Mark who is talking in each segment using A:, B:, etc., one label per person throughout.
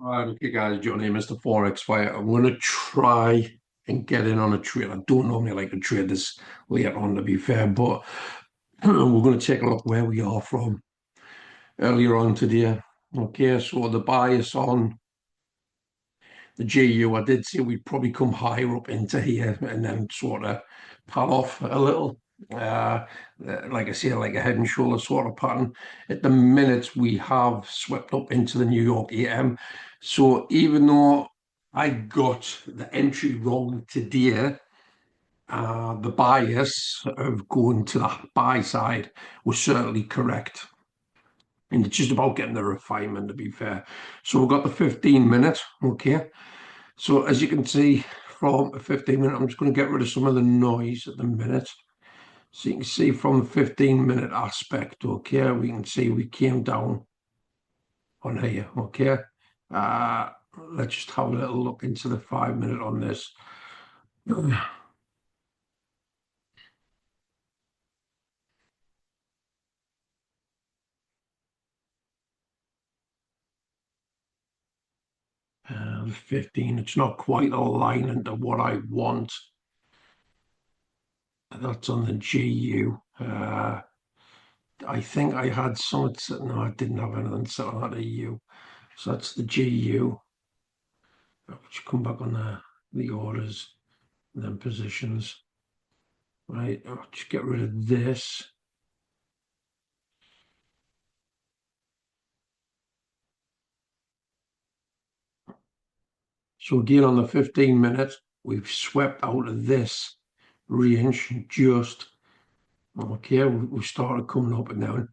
A: Okay, guys, Johnny, Mr. Forex Fire. I'm going to try and get in on a trade. I don't normally like to trade this late on, to be fair, but we're going to take a look where we are from earlier on today. Okay, so the bias on the GU, I did say we'd probably come higher up into here and then sort of pal off a little. Uh, like I say, like a head and shoulder sort of pattern. At the minute, we have swept up into the New York AM. So even though I got the entry wrong today, the bias of going to the buy side was certainly correct. And it's just about getting the refinement, to be fair. So we've got the 15 minute, okay? So as you can see from a 15 minute, I'm just going to get rid of some of the noise at the minute. So you can see from the 15 minute aspect, okay, we can see we came down on here, okay. Uh, let's just have a little look into the 5 minute on this. 15, it's not quite aligning to what I want. That's on the GU. I think I had some, no, I didn't have anything set on that EU. So that's the GU. Which come back on the orders and then positions. Right, I'll just get rid of this. So again, on the 15 minute, we've swept out of this range just, okay, we started coming up and down.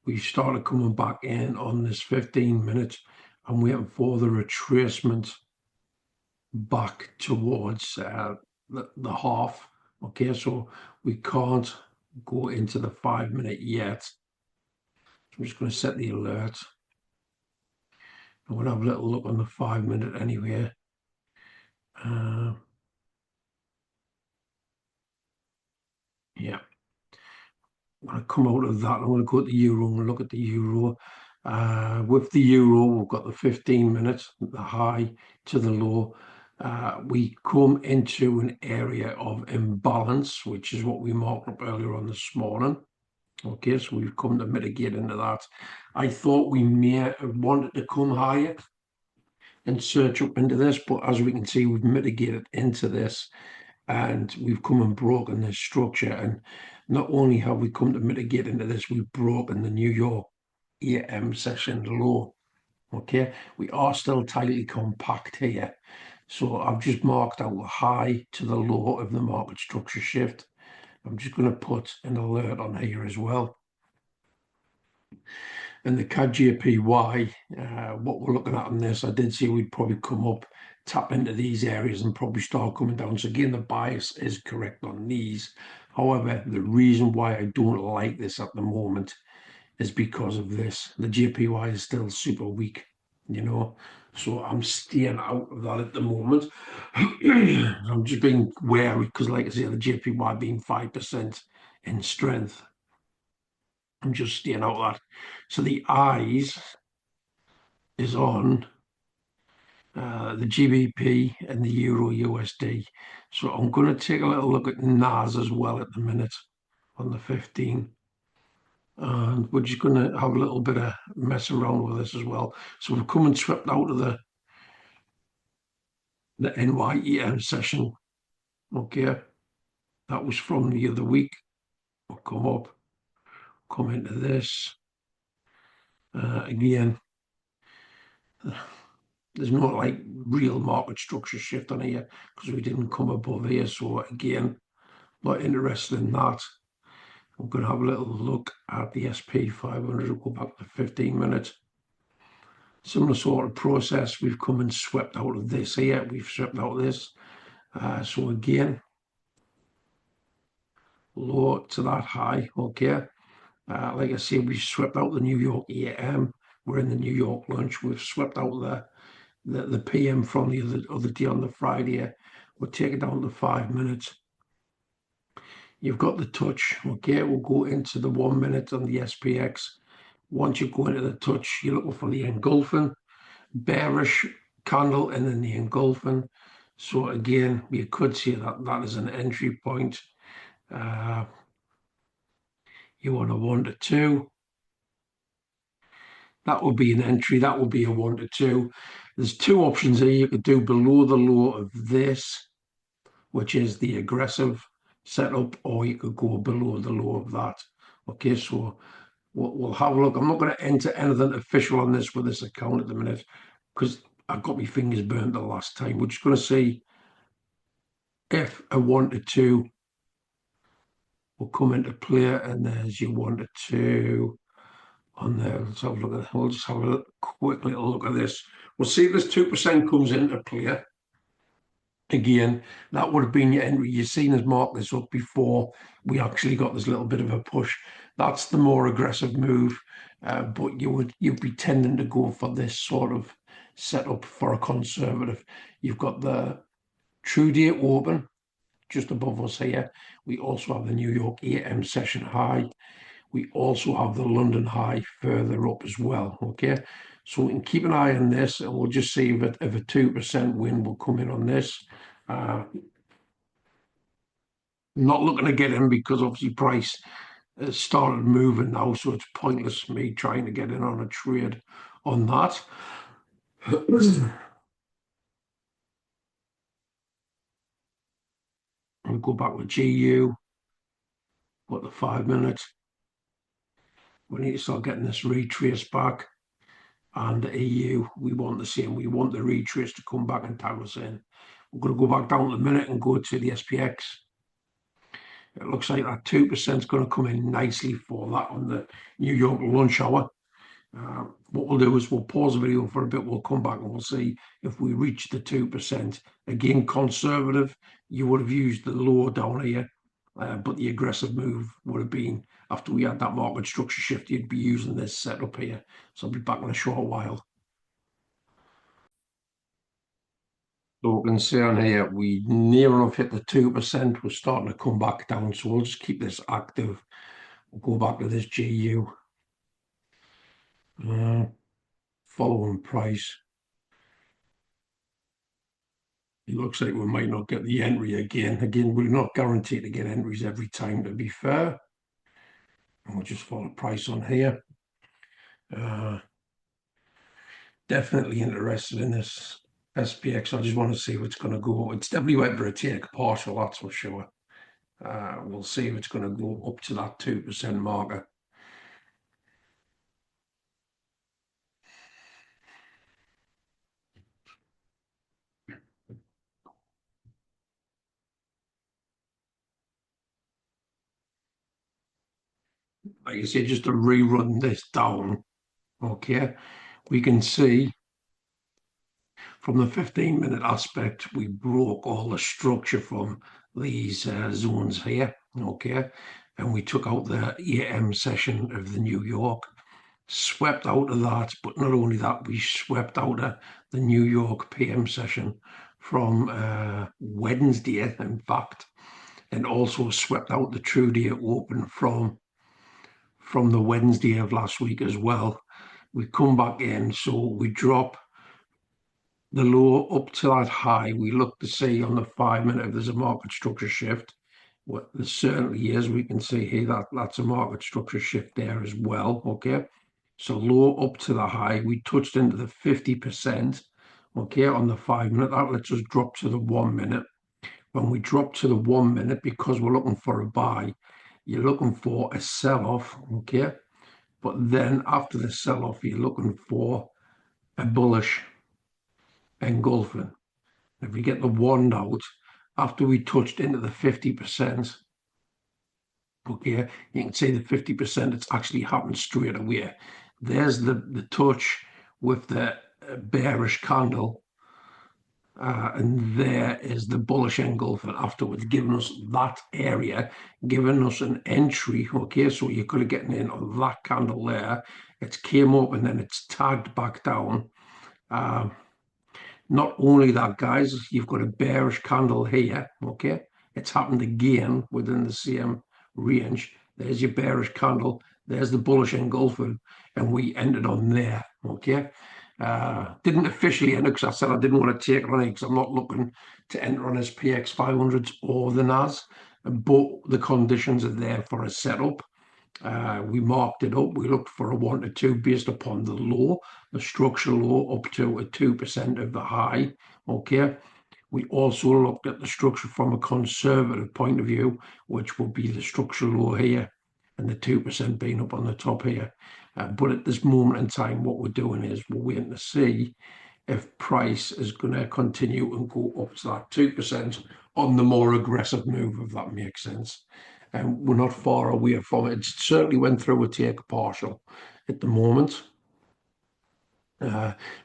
A: We started coming back in on this 15 minute and waiting for the retracement back towards the half. Okay, so we can't go into the 5 minute yet. I'm just going to set the alert. I'm going to have a little look on the 5 minute anyway. Yeah, I'm going to come out of that. I'm going to go to the euro and look at the euro. With the euro, we've got the 15 minute, the high to the low. We come into an area of imbalance, which is what we marked up earlier on this morning. Okay, so we've come to mitigate into that. I thought we may have wanted to come higher and search up into this, but as we can see, we've mitigated into this and we've come and broken this structure. And not only have we come to mitigate into this, we've broken the New York AM session low. Okay, we are still tightly compact here. So I've just marked out the high to the low of the market structure shift. I'm just going to put an alert on here as well. And the CAD JPY, what we're looking at on this, I did see we'd probably come up, tap into these areas and probably start coming down. So again, the bias is correct on these. However, the reason why I don't like this at the moment is because of this. The JPY is still super weak, you know, so I'm staying out of that at the moment. I'm just being wary because, like I say, the JPY being 5% in strength, I'm just staying out of that. So the eyes is on the GBP and the Euro USD. So I'm going to take a little look at NAS as well at the minute on the 15. And we're just going to have a little bit of mess around with this as well. So we've come and swept out of the NYEM session. Okay, that was from the other week. We'll come up, come into this. Again, there's no like real market structure shift on here because we didn't come above here. So again, not interested in that. I'm going to have a little look at the SP 500. We'll go back to 15 minutes. Similar sort of process. We've come and swept out of this here. We've swept out of this. So again, low to that high. Okay. Like I said, we swept out the New York AM. We're in the New York lunch. We've swept out the PM from the other day on the Friday. We'll take it down to 5 minutes. You've got the touch. Okay, we'll go into the 1 minute on the SPX. Once you go into the touch, you're looking for the engulfing. bearish candle and then the engulfing. So again, we could see that that is an entry point. You want a 1 to 2. That would be an entry. That would be a 1 to 2. There's two options here. You could do below the low of this, which is the aggressive setup, or you could go below the low of that. Okay, so we'll have a look. I'm not going to enter anything official on this with this account at the minute because I got my fingers burnt the last time. We're just going to see if a 1 to 2 will come into play, and there's your 1 to 2 on there. Let's have a look at. We'll just have a quick little look at this. We'll see if this 2% comes into play. Again, that would have been your entry. You've seen us mark this up before. We actually got this little bit of a push. That's the more aggressive move, but you'd be tending to go for this sort of setup for a conservative. You've got the true day open just above us here. We also have the New York AM session high. We also have the London high further up as well. Okay, so we can keep an eye on this, and we'll just see if a 2% win will come in on this. Not looking to get in because obviously price has started moving now, so it's pointless me trying to get in on a trade on that. I'll go back with GU. What, the 5 minutes? We need to start getting this retrace back. And the EU, we want the same. We want the retrace to come back and tag us in. We're going to go back down in a minute and go to the SPX. It looks like that 2% is going to come in nicely for that on the New York lunch hour. What we'll do is we'll pause the video for a bit. We'll come back and we'll see if we reach the 2%. Again, conservative, you would have used the low down here, but the aggressive move would have been after we had that market structure shift. You'd be using this setup here. So I'll be back in a short while. So we can see on here, we near enough hit the 2%. We're starting to come back down. So we'll just keep this active. We'll go back to this GU. Following price. It looks like we might not get the entry again. Again, we're not guaranteed to get entries every time, to be fair. And we'll just follow price on here. Definitely interested in this SPX. I just want to see what's going to go. It's definitely went for a take partial, that's for sure. We'll see if it's going to go up to that 2% marker. Like I say, just to rerun this down, okay, we can see from the 15-minute aspect, we broke all the structure from these zones here, okay, and we took out the AM session of the New York, swept out of that, but not only that, we swept out of the New York PM session from Wednesday, in fact, and also swept out the true day open from the Wednesday of last week as well. We come back in, so we drop the low up to that high. We look to see on the 5 minute if there's a market structure shift. What there certainly is, we can see here that that's a market structure shift there as well. Okay, so low up to the high, we touched into the 50%. Okay, on the 5 minute, that lets us drop to the 1 minute. When we drop to the 1 minute, because we're looking for a buy, you're looking for a sell-off. Okay, but then after the sell-off, you're looking for a bullish engulfing. If we get the wand out, after we touched into the 50%, okay, you can see the 50%, it's actually happened straight away. There's the touch with the bearish candle, and there is the bullish engulfing afterwards, giving us that area, giving us an entry, okay, so you could have gotten in on that candle there. It's came up and then it's tagged back down. Not only that, guys, you've got a bearish candle here, okay? It's happened again within the same range. There's your bearish candle. There's the bullish engulfing, and we ended on there, okay? Didn't officially enter because I said I didn't want to take it on it because I'm not looking to enter on SPX 500s or the NAS, but the conditions are there for a setup. We marked it up. We looked for a 1 to 2 based upon the low, the structural low, up to a 2% of the high. Okay. We also looked at the structure from a conservative point of view, which will be the structural low here and the 2% being up on the top here. But at this moment in time, what we're doing is we're waiting to see if price is going to continue and go up to that 2% on the more aggressive move, if that makes sense. And we're not far away from it. It certainly went through a take partial at the moment.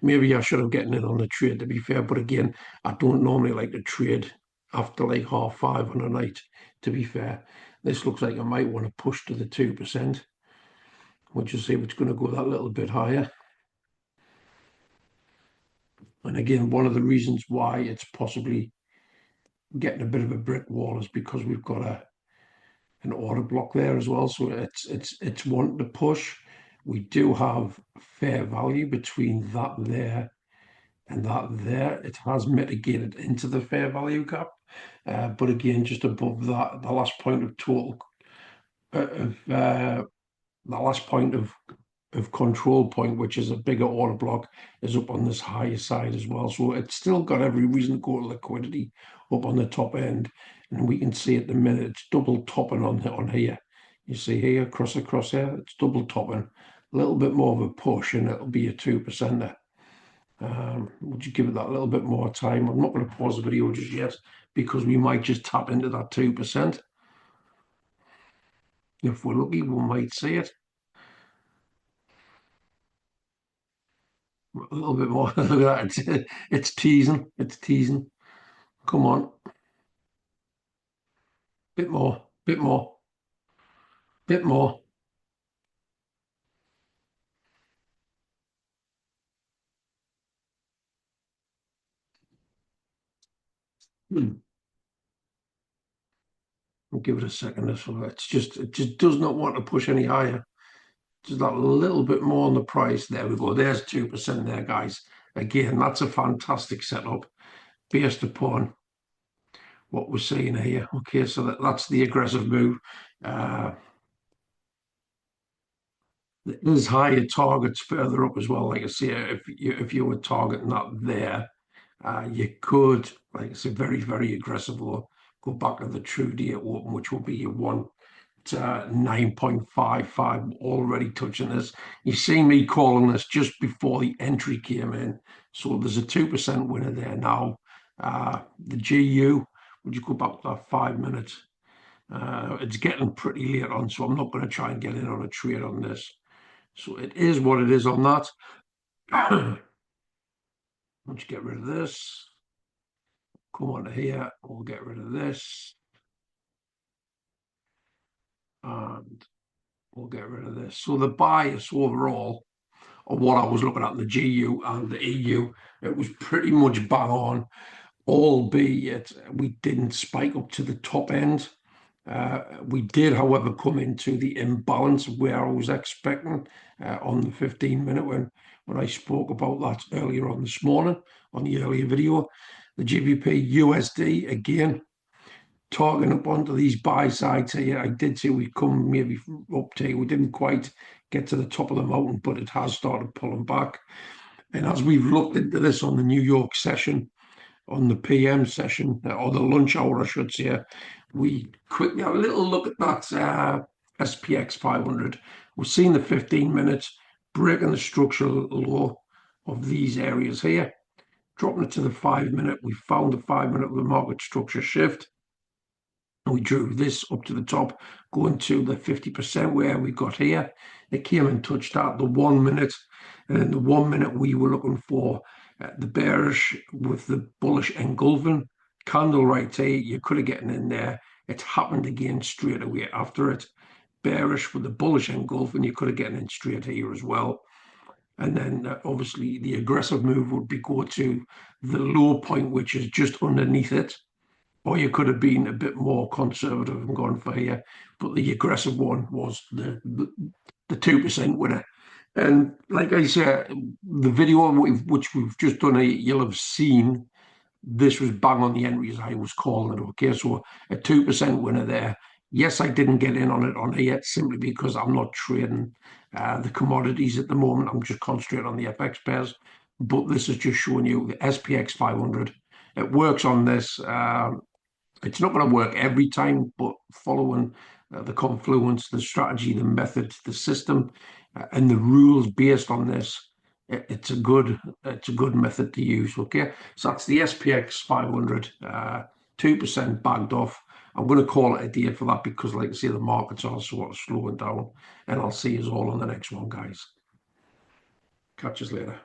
A: Maybe I should have gotten in on the trade, to be fair, but again, I don't normally like to trade after like 5:30 on a night, to be fair. This looks like I might want to push to the 2%. We'll just see if it's going to go that little bit higher. And again, one of the reasons why it's possibly getting a bit of a brick wall is because we've got an order block there as well. So it's wanting to push. We do have fair value between that there and that there. It has mitigated into the fair value gap. But again, just above that, the last point of total the last point of control point, which is a bigger order block, is up on this higher side as well. So it's still got every reason to go to liquidity up on the top end. And we can see at the minute it's double topping on here. You see here, across here, it's double topping. A little bit more of a push and it'll be a 2%er. Would you give it that little bit more time? I'm not going to pause the video just yet because we might just tap into that 2%. If we're lucky, we might see it. A little bit more. Look at that. It's teasing. It's teasing. Come on. Bit more. Bit more. Bit more. I'll give it a second or so. It just does not want to push any higher. Just that little bit more on the price. There we go. There's 2% there, guys. Again, that's a fantastic setup based upon what we're seeing here. Okay, so that's the aggressive move. There's higher targets further up as well. Like I say, if you were targeting that there, you could, like I say, very, very aggressive, or go back to the true day open, which will be your 9.55, already touching this. You see me calling this just before the entry came in. So there's a 2% winner there now. The GU, would you go back to that 5 minutes? It's getting pretty late on, so I'm not going to try and get in on a trade on this. So it is what it is on that. Let's get rid of this. Come on to here. We'll get rid of this. And we'll get rid of this. So the bias overall of what I was looking at in the GU and the EU, it was pretty much bang on, albeit we didn't spike up to the top end. We did, however, come into the imbalance where I was expecting on the 15-minute when I spoke about that earlier on this morning on the earlier video. The GBP USD, again, talking up onto these buy sides here. I did say we'd come maybe up to, we didn't quite get to the top of the mountain, but it has started pulling back. And as we've looked into this on the New York session, on the PM session, or the lunch hour, I should say, we quickly have a little look at that SPX 500. We've seen the 15 minutes breaking the structural low of these areas here, dropping it to the 5 minute. We found the 5 minute with the market structure shift. We drew this up to the top, going to the 50% where we got here. It came and touched out the 1 minute. And in the 1 minute, we were looking for the bearish with the bullish engulfing candle right here. You could have gotten in there. It happened again straight away after it. Bearish with the bullish engulfing, you could have gotten in straight here as well. And then obviously the aggressive move would be go to the low point, which is just underneath it. Or you could have been a bit more conservative and gone for here. But the aggressive one was the 2% winner. And like I said, the video which we've just done, you'll have seen this was bang on the entry as I was calling it. Okay, so a 2% winner there. Yes, I didn't get in on it on here simply because I'm not trading the commodities at the moment. I'm just concentrating on the FX pairs. But this is just showing you the SPX 500. It works on this. It's not going to work every time, but following the confluence, the strategy, the method, the system, and the rules based on this, it's a good method to use. Okay, so that's the SPX 500, 2% bagged off. I'm going to call it a day for that because, like I say, the markets are sort of slowing down, and I'll see you all on the next one, guys. Catch us later.